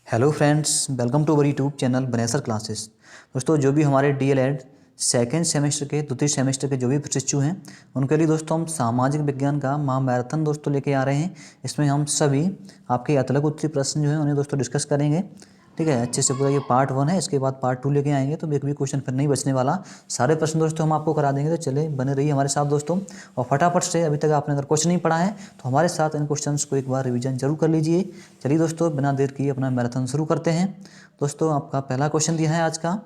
Hello friends, welcome to our YouTube channel Banesar classes. दोस्तों, जो भी हमारे डीएलएड सेकेंड सेमेस्टर के द्वितीय सेमेस्टर के जो भी प्रशिक्षु हैं उनके लिए दोस्तों हम सामाजिक विज्ञान का महामैराथन दोस्तों लेके आ रहे हैं। इसमें हम सभी आपके अतलक उत्तरी प्रश्न जो है उन्हें दोस्तों डिस्कस करेंगे। ठीक है, अच्छे से पूरा ये पार्ट 1 है। इसके बाद पार्ट 2 लेके आएंगे तो एक भी क्वेश्चन फिर नहीं बचने वाला। सारे प्रश्न दोस्तों हम आपको करा देंगे। तो चले बने रहिए हमारे साथ दोस्तों, और फटाफट से अभी तक आपने अगर क्वेश्चन नहीं पढ़ा है तो हमारे साथ इन क्वेश्चंस को एक बार रिवीजन जरूर कर लीजिए। चलिए दोस्तों, बिना देर किए अपना मैराथन शुरू करते हैं। दोस्तों, आपका पहला क्वेश्चन दिया है आज का,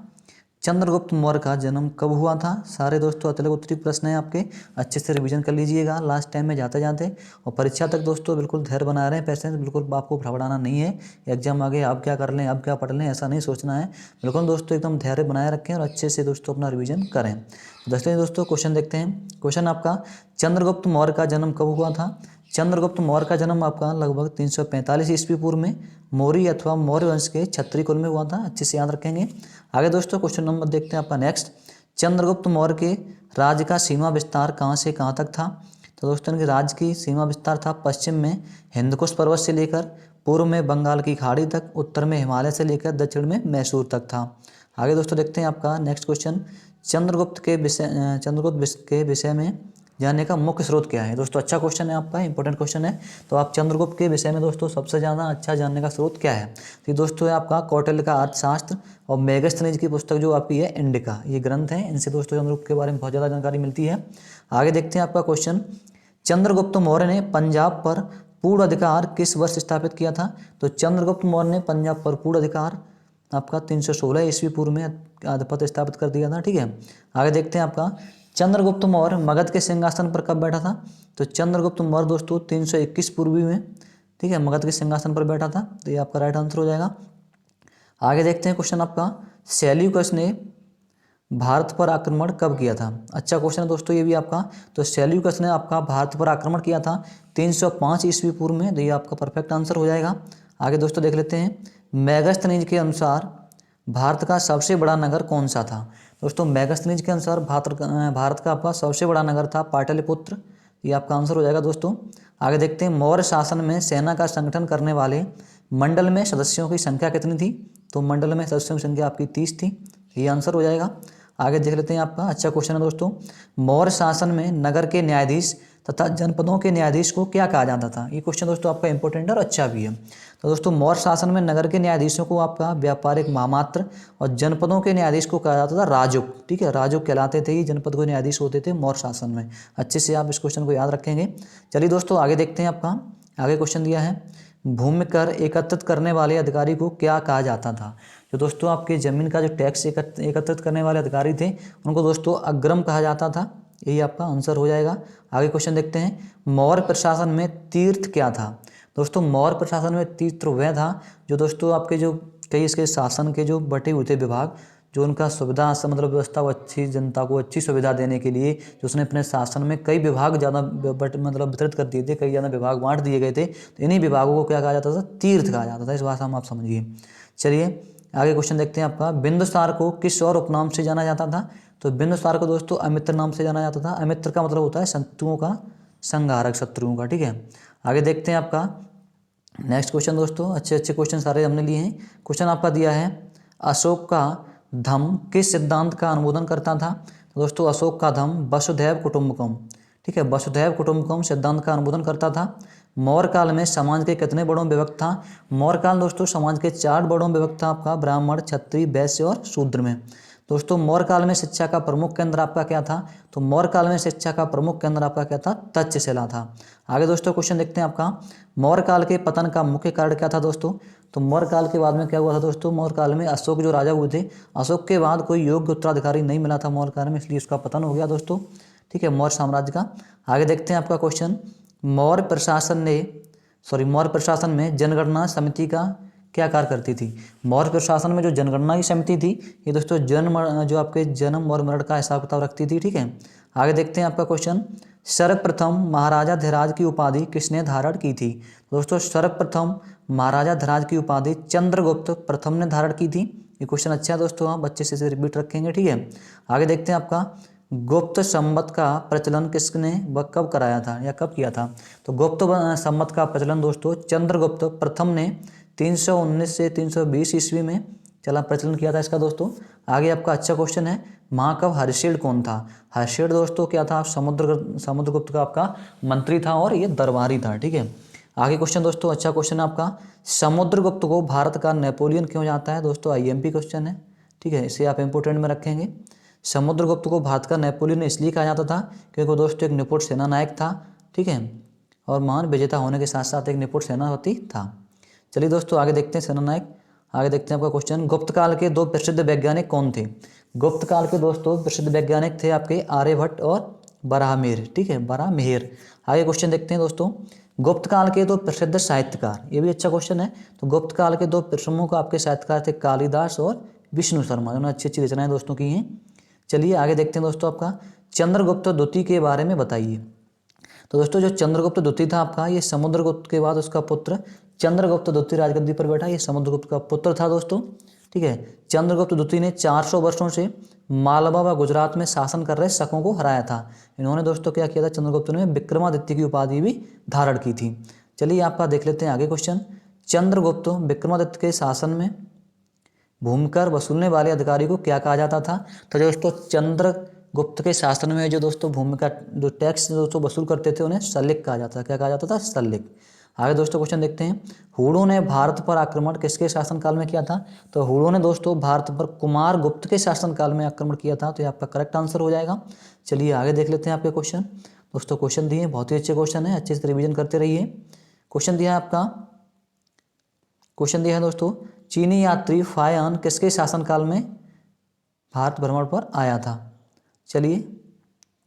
चंद्रगुप्त मौर्य का जन्म कब हुआ था। सारे दोस्तों अतलक उत्तरी प्रश्न हैं आपके, अच्छे से रिवीजन कर लीजिएगा लास्ट टाइम में जाते जाते। और परीक्षा तक दोस्तों बिल्कुल धैर्य बना रहे हैं, पैसे बिल्कुल आपको घबराना नहीं है। एग्जाम आगे अब क्या कर लें अब क्या पढ़ लें ऐसा नहीं सोचना है। बिल्कुल दोस्तों एकदम धैर्य बनाए रखें और अच्छे से दोस्तों अपना रिवीजन करें। दोस्तों क्वेश्चन देखते हैं। क्वेश्चन आपका, चंद्रगुप्त मौर्य का जन्म कब हुआ था। चंद्रगुप्त मौर्य का जन्म आपका लगभग 345 ईस्वी पूर्व में मौर्य अथवा मौर्य वंश के क्षत्रिय कुल में हुआ था। अच्छे से याद रखेंगे। आगे दोस्तों क्वेश्चन नंबर देखते हैं आपका नेक्स्ट, चंद्रगुप्त मौर्य के राज्य का सीमा विस्तार कहाँ से कहाँ तक था। तो दोस्तों इनके राज्य की सीमा विस्तार था पश्चिम में हिंदकुश पर्वत से लेकर पूर्व में बंगाल की खाड़ी तक, उत्तर में हिमालय से लेकर दक्षिण में मैसूर तक था। आगे दोस्तों देखते हैं आपका नेक्स्ट क्वेश्चन, चंद्रगुप्त के विषय में जानने का मुख्य स्रोत क्या है। दोस्तों अच्छा क्वेश्चन है आपका, इंपॉर्टेंट क्वेश्चन है। तो आप चंद्रगुप्त के विषय में दोस्तों सबसे ज़्यादा अच्छा जानने का स्रोत क्या है। तो दोस्तों है आपका कौटिल्य का अर्थशास्त्र और मेगस्थनीज की पुस्तक जो आपकी है इंडिका, ये ग्रंथ हैं। इनसे दोस्तों चंद्रगुप्त के बारे में बहुत ज़्यादा जानकारी मिलती है। आगे देखते हैं आपका क्वेश्चन, चंद्रगुप्त मौर्य ने पंजाब पर पूर्ण अधिकार किस वर्ष स्थापित किया था। तो चंद्रगुप्त मौर्य ने पंजाब पर पूर्ण अधिकार आपका 316 ईस्वी पूर्व में आधिपत्य स्थापित कर दिया था। ठीक है, आगे देखते हैं आपका, चंद्रगुप्त मौर्य मगध के सिंहासन पर कब बैठा था। तो चंद्रगुप्त मौर्य दोस्तों 321 पूर्वी में, ठीक है, मगध के सिंहासन पर बैठा था। तो ये आपका राइट आंसर हो जाएगा। आगे देखते हैं क्वेश्चन आपका, सेल्यूकस ने भारत पर आक्रमण कब किया था। अच्छा क्वेश्चन है दोस्तों ये भी आपका। तो सेल्यूकस ने आपका भारत पर आक्रमण किया था 305 ईस्वी पूर्व में। तो ये आपका परफेक्ट आंसर हो जाएगा। आगे दोस्तों देख लेते हैं, मेगास्थनीज के अनुसार भारत का सबसे बड़ा नगर कौन सा था। दोस्तों मेगास्थनीज के अनुसार भारत का आपका सबसे बड़ा नगर था पाटलिपुत्र। ये आपका आंसर हो जाएगा दोस्तों। आगे देखते हैं, मौर्य शासन में सेना का संगठन करने वाले मंडल में सदस्यों की संख्या कितनी थी। तो मंडल में सदस्यों की संख्या आपकी 30 थी। ये आंसर हो जाएगा। आगे देख लेते हैं आपका, अच्छा क्वेश्चन है दोस्तों, मौर्य शासन में नगर के न्यायाधीश तथा जनपदों के न्यायाधीश को क्या कहा जाता था। ये क्वेश्चन दोस्तों आपका इंपॉर्टेंट है और अच्छा भी है। तो दोस्तों मौर्य शासन में नगर के न्यायाधीशों को आपका व्यापारिक महामात्र और जनपदों के न्यायाधीश को कहा जाता था राजुक। ठीक है, राजुक कहलाते थे, ये जनपद को न्यायाधीश होते थे मौर्य शासन में। अच्छे से आप इस क्वेश्चन को याद रखेंगे। चलिए दोस्तों आगे देखते हैं आपका, आगे क्वेश्चन दिया है, भूमि कर एकत्रित करने वाले अधिकारी को क्या कहा जाता था। जो दोस्तों आपके ज़मीन का जो टैक्स एकत्रित करने वाले अधिकारी थे उनको दोस्तों अग्रम कहा जाता था। यही आपका आंसर हो जाएगा। आगे क्वेश्चन देखते हैं, मौर्य प्रशासन में तीर्थ क्या था। दोस्तों मौर्य प्रशासन में तीर्थ वह था जो दोस्तों आपके जो कई इसके शासन के जो बटे हुए थे विभाग, जो उनका सुविधा मतलब व्यवस्था को अच्छी जनता को अच्छी सुविधा देने के लिए जो उसने अपने शासन में कई विभाग ज़्यादा मतलब वितरित कर दिए थे, कई ज़्यादा विभाग बांट दिए गए थे। तो इन्हीं विभागों को क्या कहा जाता था, तीर्थ कहा जाता था। इस भाषा में आप समझिए। चलिए आगे क्वेश्चन देखते हैं आपका, बिंदुसार को किस और उपनाम से जाना जाता था। तो बिंदुसार को दोस्तों अमित्र नाम से जाना जाता था। अमित्र का मतलब होता है शत्रुओं का संहारक, शत्रुओं का। ठीक है, आगे देखते हैं आपका नेक्स्ट क्वेश्चन दोस्तों। अच्छे अच्छे क्वेश्चन सारे हमने लिए हैं। क्वेश्चन आपका दिया है, अशोक का धम्म किस सिद्धांत का अनुमोदन करता था। तो दोस्तों अशोक का धम्म वसुधैव कुटुंबकम, ठीक है, वसुधैव कुटुंबकम सिद्धांत का अनुमोदन करता था। मौर्य काल में समाज के कितने वर्णों में विभक्त था। मौर्य काल दोस्तों समाज के 4 वर्णों में विभक्त था आपका, ब्राह्मण, क्षत्रिय, वैश्य और शूद्र में। दोस्तों मौर्य काल में शिक्षा का प्रमुख केंद्र आपका क्या था। तो मौर्य काल में शिक्षा का प्रमुख केंद्र आपका क्या था, तक्षशिला था। आगे दोस्तों क्वेश्चन देखते हैं आपका, मौर्य काल के पतन का मुख्य कारण क्या था दोस्तों। तो मौर्य काल के बाद में क्या हुआ था दोस्तों, मौर्य काल में अशोक जो राजा हुए थे, अशोक के बाद कोई योग्य उत्तराधिकारी नहीं मिला था मौर्य काल में, इसलिए उसका पतन हो गया दोस्तों। ठीक है, मौर्य साम्राज्य का। आगे देखते हैं आपका क्वेश्चन, मौर्य प्रशासन में जनगणना समिति का क्या कार्य करती थी। मौर्य प्रशासन में जो जनगणना की समिति थी ये दोस्तों जो आपके जन्म और मरण का हिसाब किताब रखती थी। ठीक है, आगे देखते हैं आपका क्वेश्चन, सर्वप्रथम महाराजा धीराज की उपाधि किसने धारण की थी। दोस्तों सर्वप्रथम महाराजा धीराज की उपाधि चंद्रगुप्त प्रथम ने धारण की थी। ये क्वेश्चन अच्छा है दोस्तों, आप अच्छे से रिपीट रखेंगे। ठीक है, आगे देखते हैं आपका, गुप्त संवत का प्रचलन किसने व कब कराया था या कब किया था। तो गुप्त संवत का प्रचलन दोस्तों चंद्रगुप्त प्रथम ने 319 से 320 ईस्वी में चला प्रचलन किया था इसका दोस्तों। आगे आपका अच्छा क्वेश्चन है, महाकवि हर्षेड कौन था? हर्षेड दोस्तों क्या था? समुद्रगुप्त का आपका मंत्री था और ये दरबारी था, ठीक है। आगे क्वेश्चन दोस्तों, अच्छा क्वेश्चन है आपका, समुद्रगुप्त को भारत का नेपोलियन क्यों जाता है? दोस्तों आईएमपी क्वेश्चन है, ठीक है, इसे आप इंपोर्टेंट में रखेंगे। समुद्रगुप्त को भारत का नेपोलियन इसलिए कहा जाता था क्योंकि दोस्तों एक निपुण सेना नायक था, ठीक है, और महान विजेता होने के साथ साथ एक निपुण सेनापति था। चलिए दोस्तों आगे देखते हैं सेना नायक। आगे देखते हैं आपका क्वेश्चन, गुप्त काल के दो प्रसिद्ध वैज्ञानिक कौन थे? गुप्त काल के दोस्तों प्रसिद्ध वैज्ञानिक थे आपके आर्यभट्ट और बराहमिहिर, ठीक है, बराहमिहिर। आगे क्वेश्चन देखते हैं दोस्तों, गुप्त काल के दो प्रसिद्ध साहित्यकार, ये भी अच्छा क्वेश्चन है। तो गुप्त काल के दो प्रमुख आपके साहित्यकार थे कालिदास और विष्णु शर्मा, उन्होंने अच्छी अच्छी रचनाएं दोस्तों की हैं। चलिए आगे देखते हैं दोस्तों, आपका चंद्रगुप्त द्वितीय के बारे में बताइए। तो दोस्तों जो चंद्रगुप्त द्वितीय था आपका, ये समुद्रगुप्त के बाद उसका पुत्र चंद्रगुप्त द्वितीय राजगद्दी पर बैठा, ये समुद्रगुप्त का पुत्र था दोस्तों, ठीक है। चंद्रगुप्त द्वितीय ने 400 वर्षों से मालवा व गुजरात में शासन कर रहे शकों को हराया था। इन्होंने दोस्तों क्या किया था? चंद्रगुप्त ने विक्रमादित्य की उपाधि भी धारण की थी। चलिए आपका देख लेते हैं आगे क्वेश्चन, चंद्रगुप्त विक्रमादित्य के शासन में भूमिकर वसूलने वाले अधिकारी को क्या कहा जाता था? तो दोस्तों चंद्रगुप्त के शासन में जो दोस्तों भूमिका जो टैक्स दोस्तों वसूल करते थे उन्हें सल्लिक कहा जाता था। क्या कहा जाता था? सल्लिक। आगे दोस्तों क्वेश्चन देखते हैं, हुड़ों ने भारत पर आक्रमण किसके शासनकाल में किया था? तो हुड़ों ने दोस्तों भारत पर कुमार गुप्त के शासनकाल में आक्रमण किया था, तो ये आपका करेक्ट आंसर हो जाएगा। चलिए आगे देख लेते हैं आपके क्वेश्चन। दोस्तों क्वेश्चन दिए, बहुत ही अच्छे क्वेश्चन है, अच्छे से रिविजन करते रहिए। क्वेश्चन दिया है आपका, क्वेश्चन दिया है दोस्तों, चीनी यात्री फायान किसके शासनकाल में भारत भ्रमण पर आया था? चलिए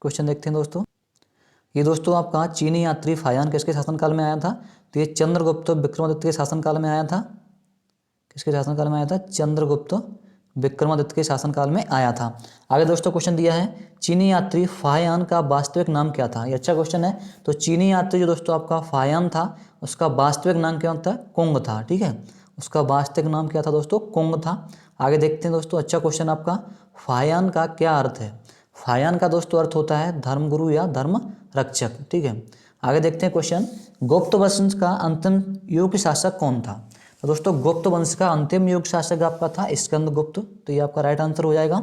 क्वेश्चन देखते हैं दोस्तों। ये दोस्तों आपका चीनी यात्री फायान किसके शासनकाल में आया था? तो ये चंद्रगुप्त विक्रमादित्य के शासनकाल में आया था। किसके शासनकाल में आया था? चंद्रगुप्त विक्रमादित्य के शासनकाल में आया था। आगे दोस्तों क्वेश्चन दिया है, चीनी यात्री फायान का वास्तविक नाम क्या था? ये अच्छा क्वेश्चन है। तो चीनी यात्री जो दोस्तों आपका फायान था, उसका वास्तविक नाम क्या था? कुंग था, ठीक है, उसका वास्तविक नाम क्या था दोस्तों? कुंग था। आगे देखते हैं दोस्तों, अच्छा क्वेश्चन आपका, फायान का क्या अर्थ है? फायान का दोस्तों अर्थ होता है धर्मगुरु या धर्म रक्षक, ठीक है। आगे देखते हैं क्वेश्चन, गुप्त वंश का अंतिम युग शासक कौन था? तो दोस्तों गुप्त वंश का अंतिम युग शासक आपका था स्कंदगुप्त, तो ये आपका राइट आंसर हो जाएगा।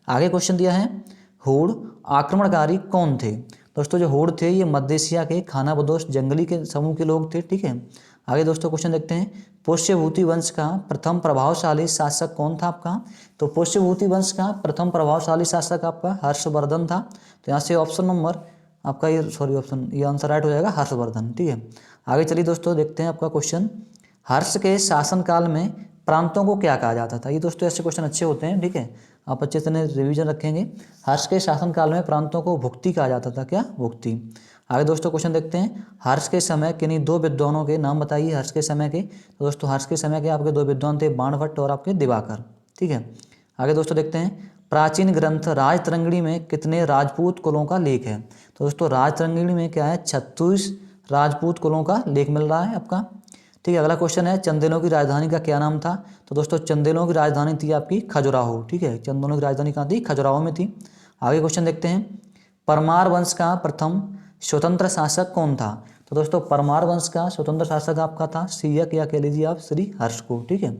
आगे क्वेश्चन दिया है, हुड़ आक्रमणकारी कौन थे? दोस्तों जो हुड़ थे ये मध्य एशिया के खानाबदोश जंगली के समूह के लोग थे, ठीक है। आगे दोस्तों क्वेश्चन देखते हैं, पुष्यभूति वंश का प्रथम प्रभावशाली शासक कौन था आपका? तो पुष्यभूति वंश का प्रथम प्रभावशाली शासक आपका हर्षवर्धन था। तो यहाँ से ऑप्शन नंबर आपका ये आंसर राइट हो जाएगा, हर्षवर्धन, ठीक है। आगे चलिए दोस्तों देखते हैं आपका क्वेश्चन, हर्ष के शासनकाल में प्रांतों को क्या कहा जाता था? ये दोस्तों ऐसे क्वेश्चन अच्छे होते हैं, ठीक है, आप अच्छे से रिवीजन रखेंगे। हर्ष के शासनकाल में प्रांतों को भुक्ति कहा जाता था। क्या? भुक्ति। आगे दोस्तों क्वेश्चन देखते हैं, हर्ष के समय किन्हीं दो विद्वानों के नाम बताइए हर्ष के समय के। तो दोस्तों हर्ष के समय के आपके दो विद्वान थे, बाणभट्ट और आपके दिवाकर, ठीक है। आगे दोस्तों देखते हैं, प्राचीन ग्रंथ राजतरंगिणी में कितने राजपूत कुलों का लेख है? तो दोस्तों राजतरंगिणी में क्या है? 36 राजपूत कुलों का लेख मिल रहा है आपका, ठीक है। अगला क्वेश्चन है, चंदेलों की राजधानी का क्या नाम था? तो दोस्तों चंदेलों की राजधानी थी आपकी खजुराहो, ठीक है, चंदेलों की राजधानी कहाँ थी? खजुराहो में थी। आगे क्वेश्चन देखते हैं, परमार वंश का प्रथम स्वतंत्र शासक कौन था? तो दोस्तों परमार वंश का स्वतंत्र शासक आपका था सियक, या कह लीजिए आप श्री हर्ष को, ठीक है।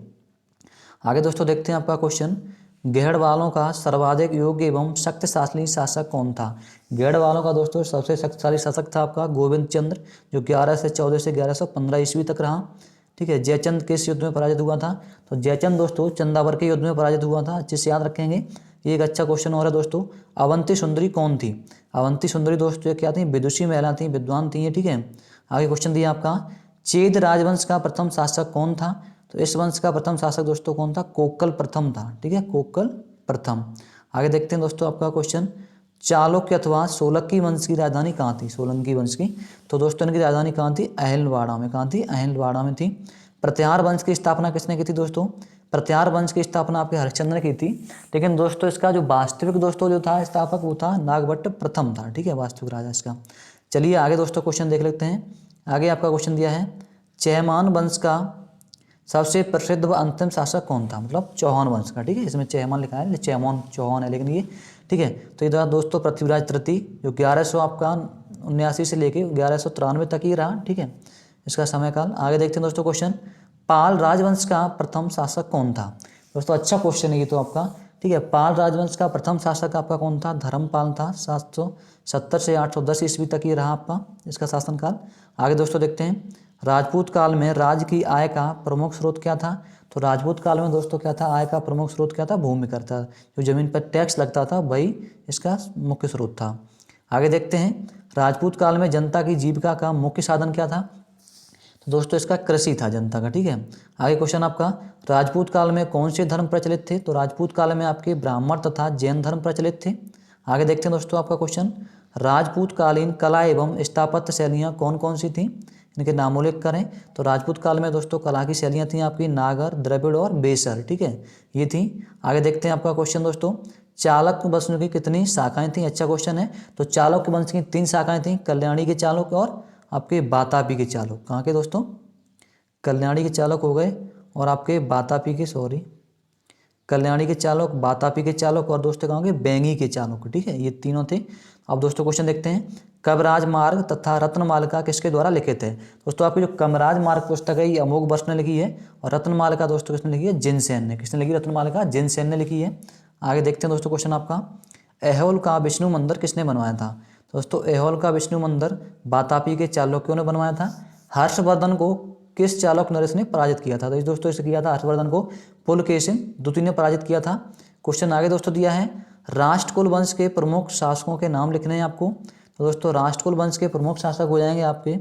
आगे दोस्तों देखते हैं आपका क्वेश्चन, गढ़वालों का सर्वाधिक योग्य एवं शक्तिशाली शासक कौन था? गढ़वालों का दोस्तों सबसे शक्तिशाली शासक था आपका गोविंद चंद्र, जो 11 से 14 से 1115 ईस्वी तक रहा, ठीक है। जयचंद किस युद्ध में पराजित हुआ था? तो जयचंद दोस्तों चंदावर के युद्ध में पराजित हुआ था, अच्छे से याद रखेंगे। ये एक अच्छा क्वेश्चन और है दोस्तों, अवंती सुंदरी कौन थी? अवंती सुंदरी दोस्तों क्या थी? विदुषी महिला थी, विद्वान थी ये, ठीक है। आगे क्वेश्चन दिया आपका, चेद राजवंश का प्रथम शासक कौन था? तो इस वंश का प्रथम शासक दोस्तों कौन था? कोकल प्रथम था, ठीक है, कोकल प्रथम। आगे देखते हैं दोस्तों आपका क्वेश्चन, चालुक्य अथवा सोलंकी वंश की राजधानी कहाँ थी? सोलंकी वंश की, तो दोस्तों इनकी राजधानी कहाँ थी? अहिलवाड़ा में। कहाँ थी? अहिलवाड़ा में थी। प्रत्याहार वंश की स्थापना किसने की थी दोस्तों? प्रत्याहार वंश की स्थापना आपके हरिश्चंद्र ने की थी, लेकिन दोस्तों इसका जो वास्तविक दोस्तों जो था स्थापक वो था नागभट्ट प्रथम था, ठीक है, वास्तविक राजा इसका। चलिए आगे दोस्तों क्वेश्चन देख लेते हैं। आगे आपका क्वेश्चन दिया है, चहमान वंश का सबसे प्रसिद्ध व अंतिम शासक कौन था? मतलब चौहान वंश का, ठीक है, इसमें चहमान लिखा है, चौहान चौहान है लेकिन ये, ठीक है। तो ये दोस्तों पृथ्वीराज तृतीय, जो 1100 आपका 79 से लेके 1193 तक ही रहा, ठीक है, इसका समय काल। आगे देखते हैं दोस्तों क्वेश्चन, पाल राजवंश का प्रथम शासक कौन था। दोस्तों अच्छा क्वेश्चन है ये तो आपका, ठीक है। पाल राजवंश का प्रथम शासक आपका कौन था, धर्मपाल था। 770 से 810 ईस्वी तक ये रहा आपका इसका शासनकाल। आगे दोस्तों देखते हैं, राजपूत काल में राज्य की आय का प्रमुख स्रोत क्या था। तो राजपूत काल में दोस्तों क्या था, आय का प्रमुख स्रोत क्या था, भूमि कर था। जो जमीन पर टैक्स लगता था वही इसका मुख्य स्रोत था। आगे देखते हैं, राजपूत काल में जनता की जीविका का मुख्य साधन क्या था। तो दोस्तों इसका कृषि था जनता का, ठीक है। आगे क्वेश्चन आपका, राजपूत काल में कौन से धर्म प्रचलित थे। तो राजपूत काल में आपके ब्राह्मण तथा जैन धर्म प्रचलित थे। आगे देखते हैं दोस्तों आपका क्वेश्चन, राजपूत कालीन कला एवं स्थापत्य शैलियाँ कौन कौन सी थीं, इनके नामोल्लेख करें। तो राजपूत काल में दोस्तों कला की शैलियाँ थीं आपकी नागर, द्रविड़ और बेसर, ठीक है, ये थी। आगे देखते हैं आपका क्वेश्चन दोस्तों, चालुक्य वंश की कितनी शाखाएं थीं। अच्छा क्वेश्चन है। तो चालुक्य वंश की 3 शाखाएं थीं, कल्याणी के चालुक्य और आपके बातापी के चालुक्य। कहाँ के दोस्तों, कल्याणी के चालुक्य हो गए और आपके बातापी के, सॉरी, कल्याणी के चालुक्य, बातापी के चालुक्य और दोस्तों कहोगे बैंगी के चालुक्य, ठीक है, ये तीनों थे। अब दोस्तों क्वेश्चन देखते हैं, कविराज मार्ग तथा रत्नमालिका किसके द्वारा लिखित है। दोस्तों आपकी जो कविराज मार्ग पुस्तक है ये अमोघ वर्ष ने लिखी है, और रत्नमालिका दोस्तों किसने लिखी है, जिनसेन ने। किसने लिखी रत्नमालिका, जिनसेन ने लिखी है। आगे देखते हैं दोस्तों क्वेश्चन आपका, ऐहोल का विष्णु मंदिर किसने बनवाया था। दोस्तों ऐहोल का विष्णु मंदिर बातापी के चालुक्यों ने बनवाया था। हर्षवर्धन को किस चालुक्य नरेश ने पराजित किया था। तो दोस्तों इसे किया था हर्षवर्धन को पुलकेशिन द्वितीय ने पराजित किया था। क्वेश्चन आगे दोस्तों दिया है, राष्ट्रकूल वंश के प्रमुख शासकों के नाम लिखने हैं आपको। तो दोस्तों राष्ट्रकूल वंश के प्रमुख शासक हो जाएंगे आपके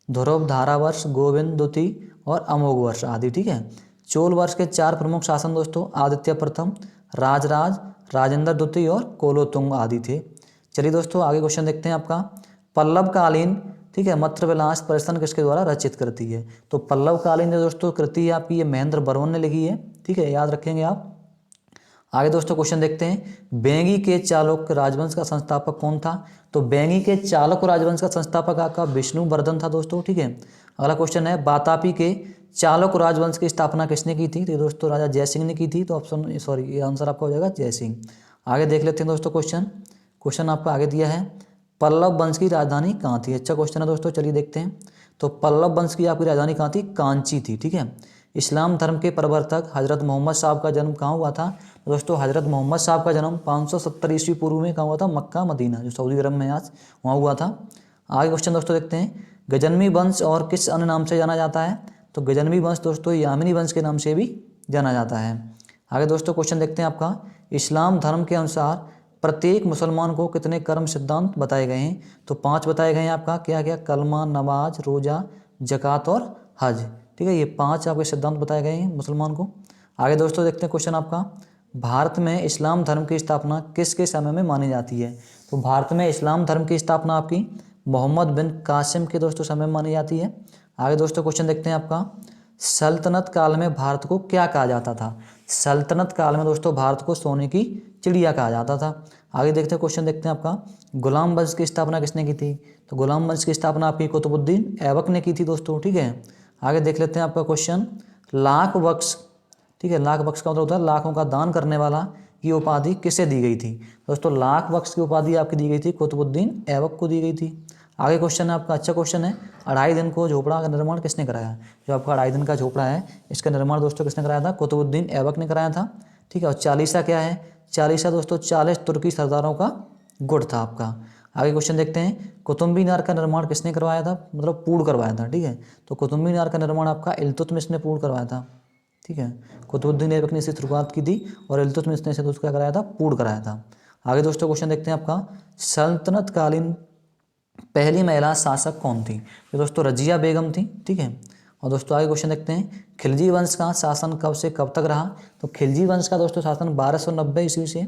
ध्रुव, धारावर्ष, गोविंद द्वितीय और अमोघ वर्ष आदि, ठीक है। चोल वर्ष के 4 प्रमुख शासन दोस्तों आदित्य प्रथम, राजराज, राजेंद्र द्वितीय और कोलोतुंग आदि थे। चलिए दोस्तों आगे क्वेश्चन देखते हैं आपका, पल्लव कालीन, ठीक है, मत्रविलास प्रस्थान किसके द्वारा रचित कृति है। तो पल्लव कालीन जो दोस्तों कृति है आपकी ये महेंद्र बर्मन ने लिखी है, ठीक है, याद रखेंगे आप। आगे दोस्तों क्वेश्चन देखते हैं, बेंगी के चालुक्य राजवंश का संस्थापक कौन था। तो बेंगी के चालुक्य राजवंश का संस्थापक आपका विष्णुवर्धन था दोस्तों, ठीक है। अगला क्वेश्चन है, बातापी के चालुक्य राजवंश की स्थापना किसने की थी। तो दोस्तों राजा जयसिंह ने की थी। तो ऑप्शन, सॉरी, ये आंसर आपका हो जाएगा जयसिंह। आगे देख लेते हैं दोस्तों क्वेश्चन आपका आगे दिया है, पल्लव वंश की राजधानी कहाँ थी। अच्छा क्वेश्चन है दोस्तों, चलिए देखते हैं। तो पल्लव वंश की आपकी राजधानी कहाँ थी, कांची थी, ठीक है। इस्लाम धर्म के प्रवर्तक हजरत मोहम्मद साहब का जन्म कहाँ हुआ था। तो दोस्तों हजरत मोहम्मद साहब का जन्म 570 ईस्वी पूर्व में कहाँ हुआ था, मक्का मदीना, जो सऊदी अरब में आज, वहाँ हुआ था। आगे क्वेश्चन दोस्तों देखते हैं, गजनवी वंश और किस अन्य नाम से जाना जाता है। तो गजनवी वंश दोस्तों यामिनी वंश के नाम से भी जाना जाता है। आगे दोस्तों क्वेश्चन देखते हैं आपका, इस्लाम धर्म के अनुसार प्रत्येक मुसलमान को कितने कर्म सिद्धांत बताए गए हैं। तो 5 बताए गए हैं आपका, क्या क्या, कलमा, नमाज, रोजा, जक़ात और हज, ठीक है, ये 5 आपके सिद्धांत बताए गए हैं मुसलमान को। आगे दोस्तों देखते हैं क्वेश्चन आपका, भारत में इस्लाम धर्म की स्थापना किसके समय में मानी जाती है। तो भारत में इस्लाम धर्म की स्थापना आपकी मोहम्मद बिन कासिम के दोस्तों समय में मानी जाती है। आगे दोस्तों क्वेश्चन देखते हैं आपका, सल्तनत काल में भारत को क्या कहा जाता था। सल्तनत काल में दोस्तों भारत को सोने की चिड़िया कहा जाता था। आगे देखते हैं क्वेश्चन देखते हैं आपका, गुलाम वंश की स्थापना किसने की थी। तो गुलाम वंश की स्थापना आपकी कुतुबुद्दीन ऐबक ने की थी दोस्तों, ठीक है। आगे देख लेते हैं आपका क्वेश्चन, लाख बख्श, ठीक है, लाख बख्श का मतलब होता है लाखों का दान करने वाला, की उपाधि किसे दी गई थी। दोस्तों लाख बख्श की उपाधि आपकी दी गई थी कुतुबुद्दीन ऐबक को दी गई थी। आगे क्वेश्चन है आपका, अच्छा क्वेश्चन है, 2.5 दिन को झोपड़ा का निर्माण किसने कराया। जो आपका 2.5 दिन का झोपड़ा है इसका निर्माण दोस्तों किसने कराया था, कुतुबुद्दीन ऐबक ने कराया था, ठीक है। और चालीसा क्या है, चालीसा दोस्तों 40 तुर्की सरदारों का गुट था आपका। आगे क्वेश्चन देखते हैं, कुतुब मीनार का निर्माण किसने करवाया था, मतलब पूर्ण करवाया था, ठीक है। तो कुतुब मीनार का निर्माण आपका इल्तुतमिश ने पूर्ण करवाया था, ठीक है। कुतुबुद्दीन ऐबक ने इसकी शुरुआत की थी और इल्तुतमिश ने इसे क्या कराया था, पूर्ण कराया था। आगे दोस्तों क्वेश्चन देखते हैं आपका, सल्तनत कालीन पहली महिला शासक कौन थी। तो दोस्तों रजिया बेगम थी, ठीक है। और दोस्तों आगे क्वेश्चन देखते हैं, खिलजी वंश का शासन कब से कब तक रहा। तो खिलजी वंश का दोस्तों शासन 1290 ईस्वी से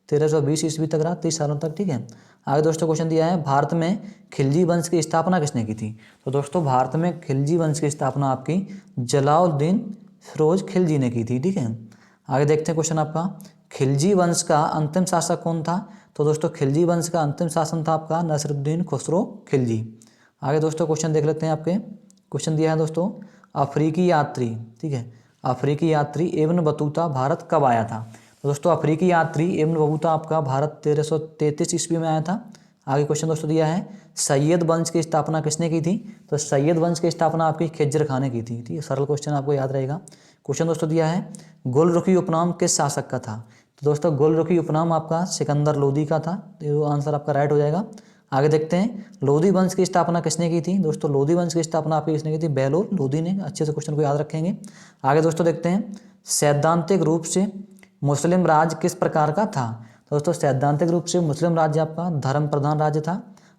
1320 ईस्वी तक रहा, 30 सालों तक, ठीक है। आगे दोस्तों क्वेश्चन दिया है, भारत में खिलजी वंश की स्थापना किसने की थी। तो दोस्तों भारत में खिलजी वंश की स्थापना आपकी जलालुद्दीन फिरोज खिलजी ने की थी, ठीक है। आगे देखते हैं क्वेश्चन आपका, खिलजी वंश का अंतिम शासक कौन था। तो दोस्तों खिलजी वंश का अंतिम शासन था आपका नसरुद्दीन खुसरो खिलजी। आगे दोस्तों क्वेश्चन देख लेते हैं आपके, क्वेश्चन दिया है दोस्तों, अफ्रीकी यात्री, ठीक है, अफ्रीकी यात्री इब्न बतूता भारत कब आया था। तो दोस्तों अफ्रीकी यात्री इब्न बतूता आपका भारत 1333 ईस्वी में आया था। आगे क्वेश्चन दोस्तों दिया है सैयद वंश की स्थापना किसने की थी? तो सैयद वंश की स्थापना आपकी खिज्र खां ने की थी। ठीक है, सरल क्वेश्चन आपको याद रहेगा। क्वेश्चन दोस्तों दिया है गुलरुखी उपनाम किस शासक का था? तो दोस्तों गुलरुखी उपनाम आपका सिकंदर लोदी का था। तो आंसर आपका राइट हो जाएगा। आगे देखते हैं लोदी वंश की स्थापना किसने की थी? दोस्तों लोदी वंश की स्थापना आपकी किसने की थी? बेलोर लोदी ने। अच्छे से क्वेश्चन को याद रखेंगे। आगे दोस्तों देखते हैं सैद्धांतिक रूप से मुस्लिम राज्य किस प्रकार का था? दोस्तों सैद्धांतिक रूप से मुस्लिम राज्य आपका धर्म प्रधान राज्य था।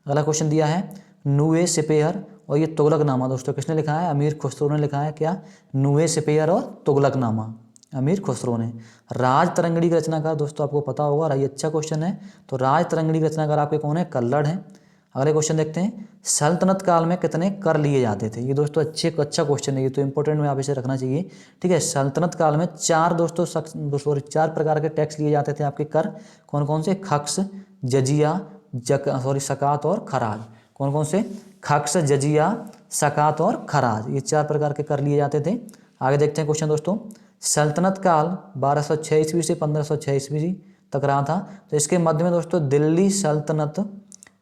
अगला क्वेश्चन दिया है नुए सिपेहर और ये तुगलकनामा दोस्तों किसने लिखा है? अमीर खुसरो ने लिखा है। क्या? नुए सिपेहर और तुगलकनामा अमीर खुसरो ने। राज तरंगिणी के रचनाकार दोस्तों आपको पता होगा, और ये अच्छा क्वेश्चन है। तो राज तरंगिणी के रचनाकार आपके कौन है? कल्लड़ है। अगले क्वेश्चन देखते हैं सल्तनत काल में कितने कर लिए जाते थे? ये दोस्तों अच्छा क्वेश्चन है, ये तो इंपॉर्टेंट में आप इसे रखना चाहिए। ठीक है, सल्तनत काल में चार प्रकार के टैक्स लिए जाते थे आपके कर। कौन कौन से? खक्स, जजिया, सकात और खराज। कौन कौन से? खक्स, जजिया, सकात और खराज, ये चार प्रकार के कर लिए जाते थे। आगे देखते हैं क्वेश्चन दोस्तों सल्तनत काल 1206 ईस्वी से 1506 ईस्वी तक रहा था। तो इसके मध्य में दोस्तों दिल्ली सल्तनत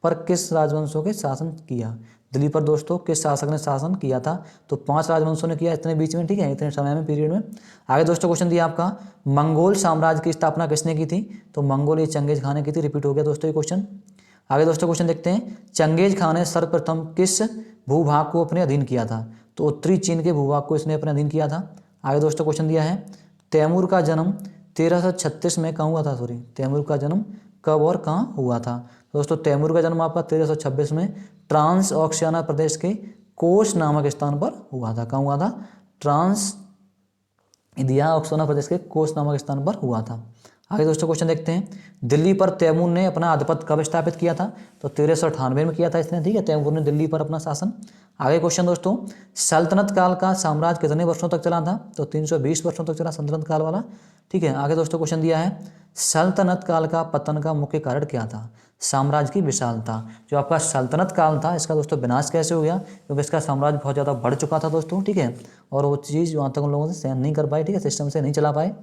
पर किस राजवंशों के शासन किया? दिल्ली पर दोस्तों किस शासक ने शासन किया था? तो 5 राजवंशों ने किया इतने बीच में। ठीक है, इतने समय में, पीरियड में। आगे दोस्तों क्वेश्चन दिया आपका मंगोल साम्राज्य की स्थापना किसने की थी? तो मंगोल ये चंगेज खान ने की थी। रिपीट हो गया दोस्तों ये क्वेश्चन। आगे दोस्तों क्वेश्चन देखते हैं चंगेज खान ने सर्वप्रथम किस भूभाग को अपने अधीन किया था? तो उत्तरी चीन के भूभाग को इसने अपने अधीन किया था। आगे दोस्तों क्वेश्चन दिया है तैमूर का जन्म 1336 में कहाँ हुआ था? तैमूर का जन्म कब और कहाँ हुआ था? दोस्तों तैमूर का जन्म आपका 1326 में ट्रांस ऑक्सियाना प्रदेश के कोस नामक स्थान पर हुआ था। कहाँ हुआ था? ट्रांस इंडिया ऑक्सियाना प्रदेश के कोस नामक स्थान पर हुआ था। आगे दोस्तों क्वेश्चन देखते हैं दिल्ली पर तैमूर ने अपना आधिपत्य कब स्थापित किया था? तो 1398 में किया था इसने। ठीक है, तैमूर ने दिल्ली पर अपना शासन। आगे क्वेश्चन दोस्तों सल्तनत काल का साम्राज्य कितने वर्षों तक चला था? तो 320 वर्षों तक चला सल्तनत काल वाला। ठीक है, आगे दोस्तों क्वेश्चन दिया है सल्तनत काल का पतन का मुख्य कारण क्या था? साम्राज्य की विशालता। जो आपका सल्तनत काल था इसका दोस्तों विनाश कैसे हो गया? क्योंकि इसका साम्राज्य बहुत ज़्यादा बढ़ चुका था दोस्तों। ठीक है, और वो चीज़ वहाँ तक उन लोगों से सहन नहीं कर पाए। ठीक है, सिस्टम से नहीं चला पाए।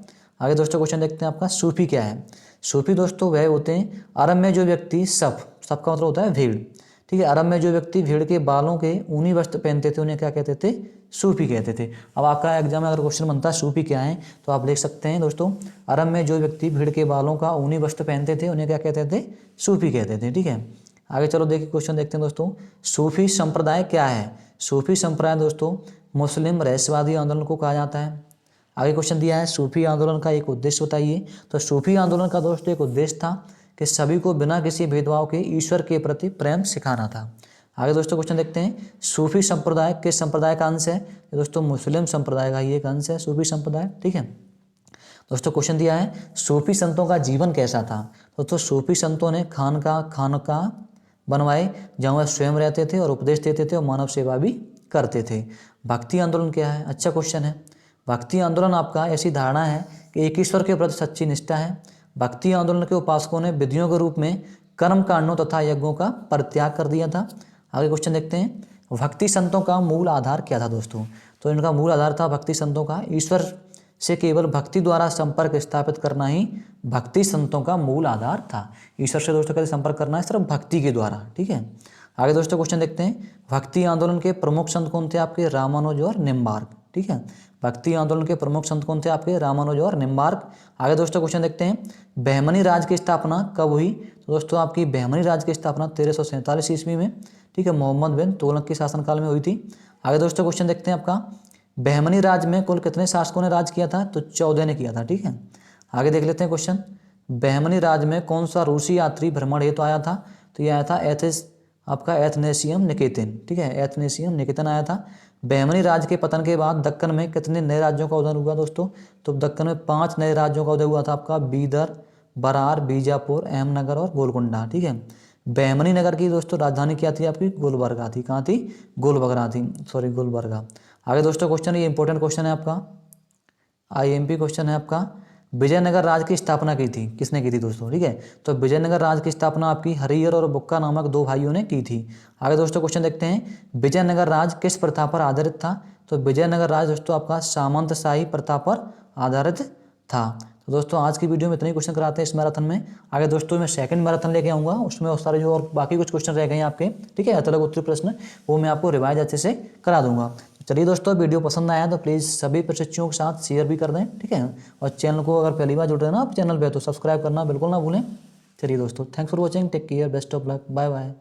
आगे दोस्तों क्वेश्चन देखते हैं आपका सूफी क्या है? सूफी दोस्तों वह होते हैं अरब में जो व्यक्ति सफ का मतलब होता है भीड़। ठीक है, अरब में जो व्यक्ति भीड़ के बालों के ऊनी वस्त्र पहनते थे उन्हें क्या कहते थे? सूफी कहते थे। अब आपका एग्जाम में अगर क्वेश्चन बनता है सूफी क्या है तो आप लिख सकते हैं दोस्तों अरब में जो व्यक्ति भीड़ के बालों का ऊनी वस्त्र पहनते थे उन्हें क्या कहते थे? सूफी कहते थे। ठीक है, आगे चलो देखिए क्वेश्चन देखते हैं दोस्तों सूफी संप्रदाय क्या है? सूफी संप्रदाय दोस्तों मुस्लिम रहस्यवादी आंदोलन को कहा जाता है। आगे क्वेश्चन दिया है सूफी आंदोलन का एक उद्देश्य बताइए। तो सूफी आंदोलन का दोस्तों एक उद्देश्य था कि सभी को बिना किसी भेदभाव के ईश्वर के प्रति प्रेम सिखाना था। आगे दोस्तों क्वेश्चन देखते हैं सूफी संप्रदाय किस संप्रदाय का अंश है? दोस्तों मुस्लिम संप्रदाय का ही एक अंश है सूफी संप्रदाय। ठीक है दोस्तों क्वेश्चन दिया है सूफी संतों का जीवन कैसा था? दोस्तों सूफी संतों ने खानका बनवाए जहाँ वह स्वयं रहते थे और उपदेश देते थे और मानव सेवा भी करते थे। भक्ति आंदोलन क्या है? अच्छा क्वेश्चन है। भक्ति आंदोलन आपका ऐसी धारणा है कि एक ईश्वर के प्रति सच्ची निष्ठा है। भक्ति आंदोलन के उपासकों ने विधियों के रूप में कर्म कांडों तथा यज्ञों का परित्याग कर दिया था। आगे क्वेश्चन देखते हैं भक्ति संतों का मूल आधार क्या था दोस्तों? तो इनका मूल आधार था भक्ति संतों का ईश्वर से केवल भक्ति द्वारा संपर्क स्थापित करना ही भक्ति संतों का मूल आधार था। ईश्वर से दोस्तों कैसे संपर्क करना है? सिर्फ भक्ति के द्वारा। ठीक है, आगे दोस्तों क्वेश्चन देखते हैं भक्ति आंदोलन के प्रमुख संत कौन थे आपके? रामानुज और निम्बार्क। ठीक है, भक्ति आंदोलन के प्रमुख संत कौन थे आपके? रामानुज और निम्बार्क। आगे दोस्तों क्वेश्चन देखते हैं बहमनी राज की स्थापना कब हुई? तो दोस्तों आपकी बहमनी राज की स्थापना 1347 ईस्वी में ठीक है मोहम्मद बिन तुगलक के शासनकाल में हुई थी। आगे दोस्तों क्वेश्चन देखते हैं आपका बहमनी राज में कुल कितने शासकों ने राज किया था? तो 14 ने किया था। ठीक है, आगे देख लेते हैं क्वेश्चन बहमनी राज में कौन सा रूसी यात्री भ्रमण हेतु आया था? तो यह आया था एथनेसियम निकेतन। ठीक है, एथनेसियम निकेतन आया था। बहमनी राज के पतन के बाद दक्कन में कितने नए राज्यों का उदय हुआ दोस्तों? तो दक्कन में 5 नए राज्यों का उदय हुआ था आपका बीदर, बरार, बीजापुर, अहमनगर और गोलकुंडा। ठीक है, बहमनी नगर की दोस्तों राजधानी क्या थी आपकी? गुलबर्गा थी। कहाँ थी? गुलबर्गा। आगे दोस्तों क्वेश्चन ये इंपॉर्टेंट क्वेश्चन है आपका IMP क्वेश्चन है आपका विजयनगर राज की स्थापना की थी किसने की थी दोस्तों? ठीक है, तो विजयनगर राज की स्थापना आपकी हरिहर और बुक्का नामक 2 भाइयों ने की थी। आगे दोस्तों क्वेश्चन देखते हैं विजयनगर राज किस प्रथा पर आधारित था? तो विजयनगर राज दोस्तों आपका सामंतशाही प्रथा पर आधारित था। तो दोस्तों आज की वीडियो में इतने ही क्वेश्चन कराते हैं इस मैराथन में। आगे दोस्तों मैं सेकंड मैराथन लेके आऊँगा, उसमें और सारे जो और बाकी कुछ क्वेश्चन रह गए हैं आपके, ठीक है, अलग उत्तरीय प्रश्न, वो मैं आपको रिवाइज अच्छे से करा दूंगा। चलिए दोस्तों, वीडियो पसंद आया तो प्लीज़ सभी प्रशिक्षुओं के साथ शेयर भी कर दें, ठीक है। और चैनल को अगर पहली बार जुड़ रहे हैं ना आप चैनल पे, तो सब्सक्राइब करना बिल्कुल ना भूलें। चलिए दोस्तों, thanks for watching, take care, best of luck, bye bye.